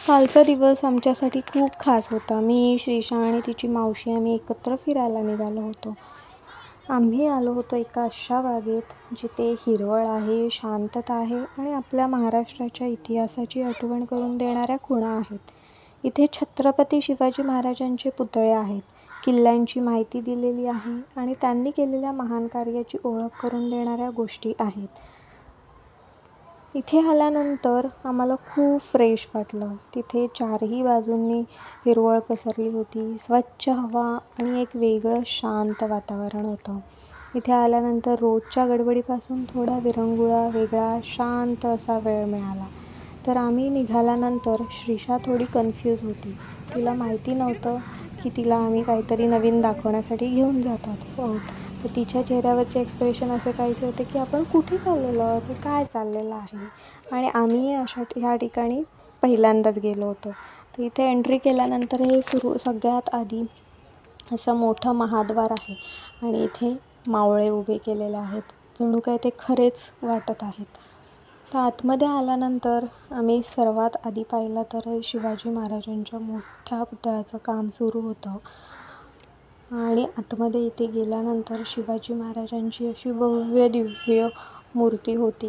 कालचा दिवस आमच्यासाठी खूप खास होता. मी, श्रीशा आणि तिची मावशी आम्ही एकत्र फिरायला निघालो होतो. आम्ही आलो होतो एका अशा बागेत जिथे हिरवळ आहे, शांतता आहे आणि आपल्या महाराष्ट्राच्या इतिहासाची आठवण करून देणाऱ्या खुणा आहेत. इथे छत्रपती शिवाजी महाराजांचे पुतळे आहेत, किल्ल्यांची माहिती दिलेली आहे आणि त्यांनी केलेल्या महान कार्याची ओळख करून देणाऱ्या गोष्टी आहेत. इथे आल्यानंतर आम्हाला खूप फ्रेश वाटलं. तिथे चारही बाजूंनी हिरवळ पसरली होती, स्वच्छ हवा आणि एक वेगळं शांत वातावरण होतं. इथे आल्यानंतर रोजच्या गडबडीपासून थोडा विरंगुळा, वेगळा, शांत असा वेळ मिळाला. तर आम्ही निघाल्यानंतर श्रीशा थोडी कन्फ्यूज होती. तिला माहिती नव्हतं की तिला आम्ही काहीतरी नवीन दाखवण्यासाठी घेऊन जात आहोत. तर तिच्या चेहऱ्यावरचे एक्सप्रेशन असे काहीसे होते की आपण कुठे चाललेलो आहोत, काय चाललेलं आहे. आणि आम्ही ह्या ठिकाणी पहिल्यांदाच गेलो होतो. तर इथे एंट्री केल्यानंतर हे सगळ्यात आधी असं मोठं महाद्वार आहे आणि इथे मावळे उभे केलेले आहेत. जणू काय ते खरेच वाटत आहेत. तर आतमध्ये आल्यानंतर आम्ही सर्वात आधी पाहिलं तर शिवाजी महाराजांच्या मोठ्या पुतळ्याचं काम सुरू होतं. आणि आतमध्ये इथे गेल्यानंतर शिवाजी महाराजांची अशी भव्य दिव्य मूर्ती होती.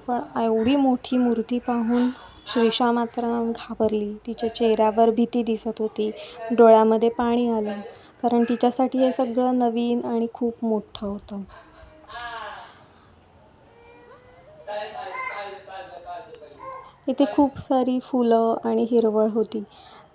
पण एवढी मोठी मूर्ती पाहून श्रीशा मात्र घाबरली. तिच्या चेहऱ्यावर भीती दिसत होती, डोळ्यामध्ये पाणी आलं, कारण तिच्यासाठी हे सगळं नवीन आणि खूप मोठं होतं. इथे खूप सारी फुलं आणि हिरवळ होती.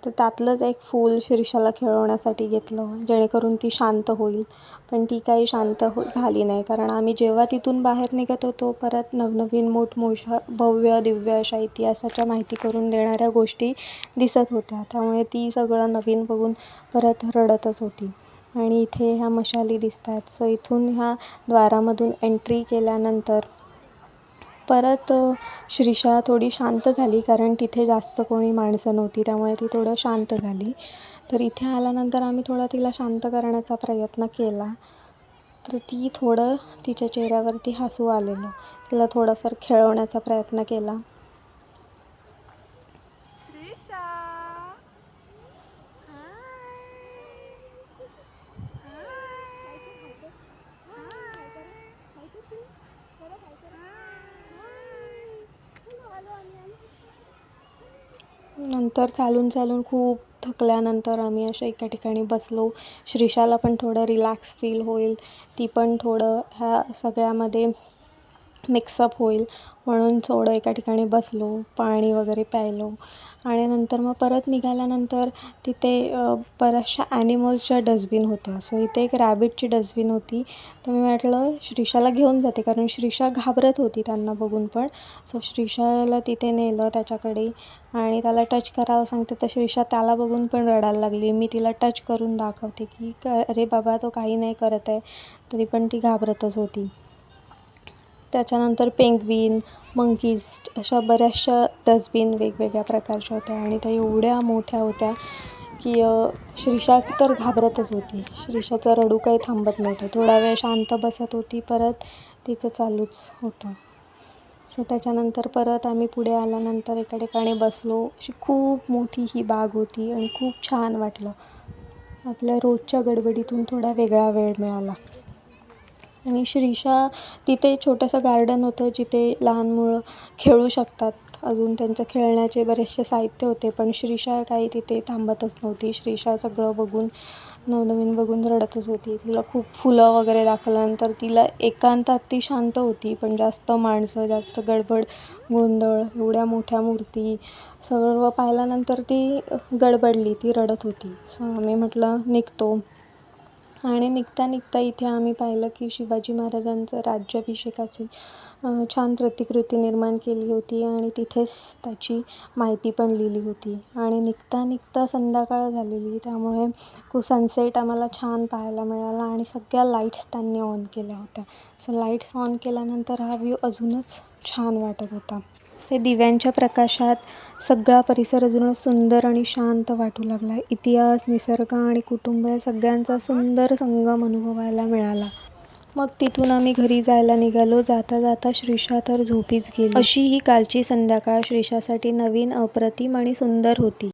तर त्यातलंच एक फूल श्रीशाला खेळवण्यासाठी घेतलं, जेणेकरून ती शांत होईल. पण ती काही शांत झाली नाही, कारण आम्ही जेव्हा तिथून बाहेर निघत होतो परत नवनवीन मोठमोठ्या भव्य दिव्य अशा इतिहासाच्या माहिती करून देणाऱ्या गोष्टी दिसत होत्या. त्यामुळे ती सगळं नवीन बघून परत रडतच होती. आणि इथे ह्या मशाली दिसत आहेत. सो इथून ह्या द्वारामधून एंट्री केल्यानंतर परत श्रीशा थोडी शांत झाली, कारण तिथे जास्त कोणी माणसं नव्हती, त्यामुळे ती थोडं शांत झाली. तर इथे आल्यानंतर आम्ही थोडा तिला शांत करण्याचा प्रयत्न केला. तर ती थोडं तिच्या चेहऱ्यावरती हसू आलेलं. तिला थोडंफार खेळवण्याचा प्रयत्न केला. नंतर चालून खूप थकल्यानंतर आम्ही अशा एका ठिकाणी बसलो. श्रीशाला पण थोडं रिलॅक्स फील होईल, ती पण थोडं ह्या सगळ्यामध्ये मिक्सअप होईल म्हणून थोडं एका ठिकाणी बसलो, पाणी वगैरे प्यायलो. आणि नंतर मग परत निघाल्यानंतर तिथे बऱ्याचशा ॲनिमल्सच्या डस्टबिन होत्या. सो इथे एक रॅबिटची डस्टबिन होती. तर मी म्हटलं श्रीशाला घेऊन जाते, कारण श्रीशा घाबरत होती त्यांना बघून पण. सो श्रीशाला तिथे नेलं त्याच्याकडे आणि त्याला टच करावं सांगते, तर श्रीशा त्याला बघून पण रडायला लागली. मी तिला टच करून दाखवते की अरे बाबा तो काही नाही करत आहे, तरी पण ती घाबरतच होती. त्याच्यानंतर पेंग्विन, मंकीज अशा बऱ्याचशा डस्टबिन वेगवेगळ्या प्रकारच्या होत्या आणि त्या एवढ्या मोठ्या होत्या की श्रीशा तर घाबरतच होती. श्रीशाचं रडू काही थांबत नव्हतं. थोडा वेळ शांत बसत होती, परत तिचं चालूच होतं. सो त्याच्यानंतर परत आम्ही पुढे आल्यानंतर एका ठिकाणी बसलो. अशी खूप मोठी ही बाग होती आणि खूप छान वाटलं. आपल्या रोजच्या गडबडीतून थोडा वेगळा वेळ मिळाला. आणि श्रीशा तिथे छोटंसं गार्डन होतं, जिथे लहान मुलं खेळू शकतात. अजून त्यांचं खेळण्याचे बरेचसे साहित्य होते, पण श्रीशा काही तिथे थांबतच नव्हती. श्रीशा सगळं बघून, नवनवीन बघून रडतच होती. तिला खूप फुलं वगैरे दाखवल्यानंतर तिला एकांतात ती शांत होती, पण जास्त माणसं, जास्त गडबड, गोंधळ, एवढ्या मोठ्या मूर्ती सगळं पाहिल्यानंतर ती गडबडली, ती रडत होती. सो आम्ही म्हटलं निघतो. आणि निघता इथे आम्ही पाहिलं की शिवाजी महाराजांचं राज्याभिषेकाची छान प्रतिकृती निर्माण केली होती आणि तिथेच त्याची माहिती पण लिहिली होती. आणि निघता संध्याकाळ झालेली, त्यामुळे सनसेट आम्हाला छान पाहायला मिळाला आणि सगळ्या लाईट्स त्यांनी ऑन केल्या होत्या. सो लाईट्स ऑन केल्यानंतर हा व्ह्यू अजूनच छान वाटत होता. ते दिव्यांच्या प्रकाशात सगळा परिसर अजूनच सुंदर आणि शांत वाटू लागला. इतिहास, निसर्ग आणि कुटुंब या सगळ्यांचा सुंदर संगम अनुभवायला मिळाला. मग तिथून आम्ही घरी जायला निघालो. जाता जाता श्रीषा तर झोपीच गेली. अशी ही कालची संध्याकाळ श्रीषासाठी नवीन, अप्रतिम आणि सुंदर होती.